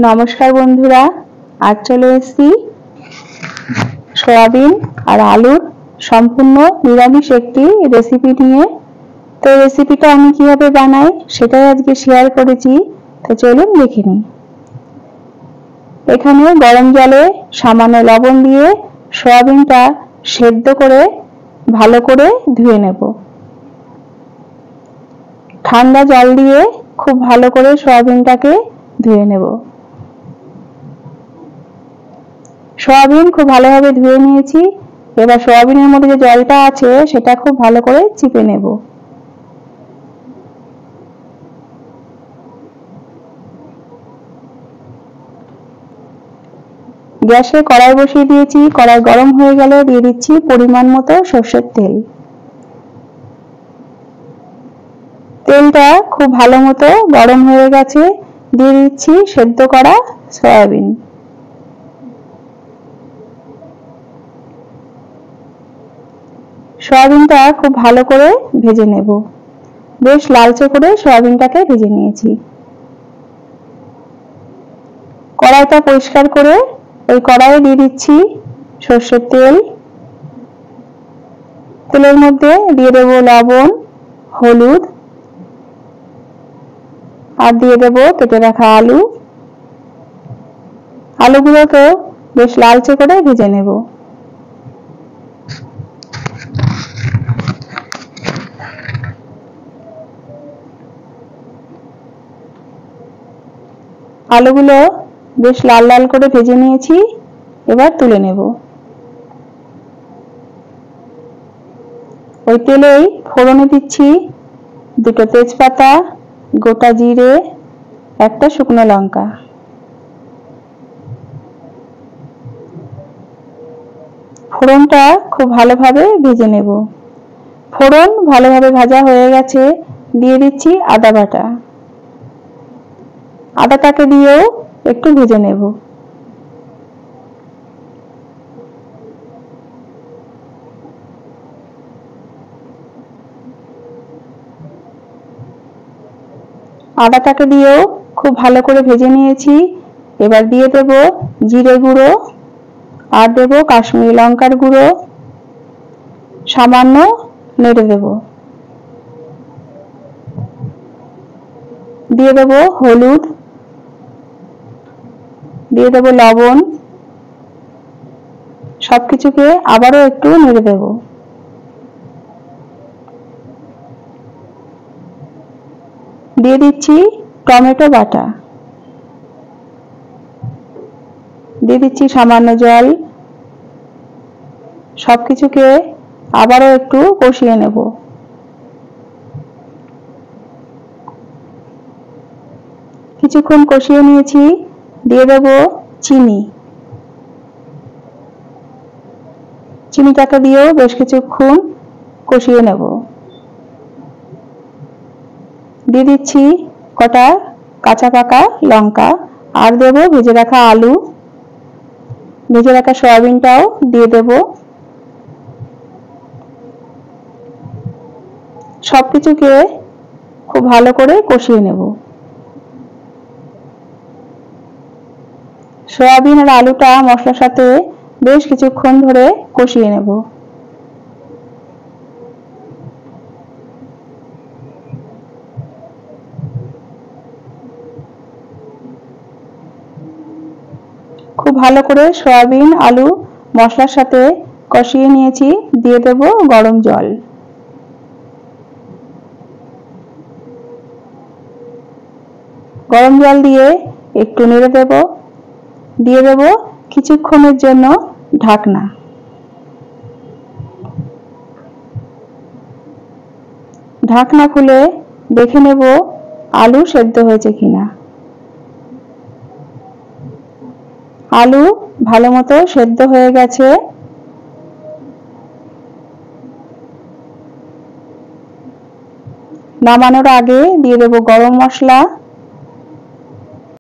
नमस्कार बंधुरा आज चले एसेছি सोयाबिन और आलूर सम्पूर्ण निरामिष एकटी रेसिपि निये। तो रेसिपिटा आमी किभाबे बानाई सेटाई आजके शेयर करेছি। तो चलुन देखे निই। एखाने गरम जले सामान्य लवण दिए सोयाबिनटा सेদ্ধ करे भालो करे धुए नेब। ठंडा जल दिए खूब भालो करे सोयाबिनटाके धुए नेब। सोयाबिन खूब भालोभाবে धुए নিয়েছি। এবার সোয়াবিনের মধ্যে যে জলটা আছে সেটা খুব ভালো করে চিপে নেব। গ্যাসে কড়াই বসিয়ে দিয়েছি। কড়াই গরম হয়ে গেলে দিয়ে দিচ্ছি পরিমাণ মতো সরষের তেল। তেলটা খুব ভালো মতো গরম হয়ে গেছে। দিয়ে দিচ্ছি সেদ্ধ করা সয়াবিন। সয়াবিনটা খুব ভালো করে ভেজে নেব। বেশ লালচে করে সয়াবিনটাকে ভেজে নিয়েছি। কড়াইটা পরিষ্কার করে ওই কড়াইয়ে দিয়ে দিচ্ছি সরষের তেল। তেলের মধ্যে দিয়ে দেব লবণ, হলুদ আর দিয়ে দেব কেটে রাখা আলু। আলুগুলোকে বেশ লালচে করে ভেজে নেব। আলুগুলো বেশ লাল লাল করে ভেজে নিয়েছি। এবার তুলে নেব। ওই তেলেই ফোড়নে দিচ্ছি দুটো তেজপাতা, গোটা জিরে, একটা শুকনো লঙ্কা। ফোড়নটা খুব ভালোভাবে ভেজে নেব। ফোড়ন ভালোভাবে ভাজা হয়ে গেছে। দিয়ে দিচ্ছি আদা বাটা। আদাটাকে দিয়েও একটু ভেজে নেব। আদাটাকে দিয়েও খুব ভালো করে ভেজে নিয়েছি। এবার দিয়ে দেব জিরে গুঁড়ো আর দেব কাশ্মীরি লঙ্কার গুঁড়ো। সামান্য নেড়ে দেব। দিয়ে দেব হলুদ, দিয়ে দেব লবণ। সবকিছুকে আবারও একটু নেড়ে দেব। দিয়ে দিচ্ছি টমেটো বাটা। দিয়ে দিচ্ছি সামান্য জল। সবকিছুকে আবারও একটু কষিয়ে নেব। কিছুক্ষণ কষিয়ে নিয়েছি। দিয়ে দেব চিনি। চিনিটাকে দিয়েও বেশ কিছুক্ষণ কষিয়ে নেব। দিয়ে দিচ্ছি কটা কাঁচা পাকা লঙ্কা আর দেব ভেজে রাখা আলু। ভেজে রাখা সয়াবিনটাও দিয়ে দেব। সবকিছুকে খুব ভালো করে কষিয়ে নেব। সয়াবিন আর আলুটা মশলার সাথে বেশ কিছুক্ষণ ধরে কষিয়ে নেব। খুব ভালো করে সয়াবিন আলু মশলার সাথে কষিয়ে নিয়েছি। দিয়ে দেব গরম জল। গরম জল দিয়ে একটু নেড়ে দেব। দিয়ে দেব কিছুক্ষণের জন্য ঢাকনা। ঢাকনা খুলে দেখে নেব আলু সেদ্ধ হয়েছে কিনা। আলু ভালোমতো সেদ্ধ হয়ে গেছে। নামানোর আগে দিয়ে দেব গরম মশলা।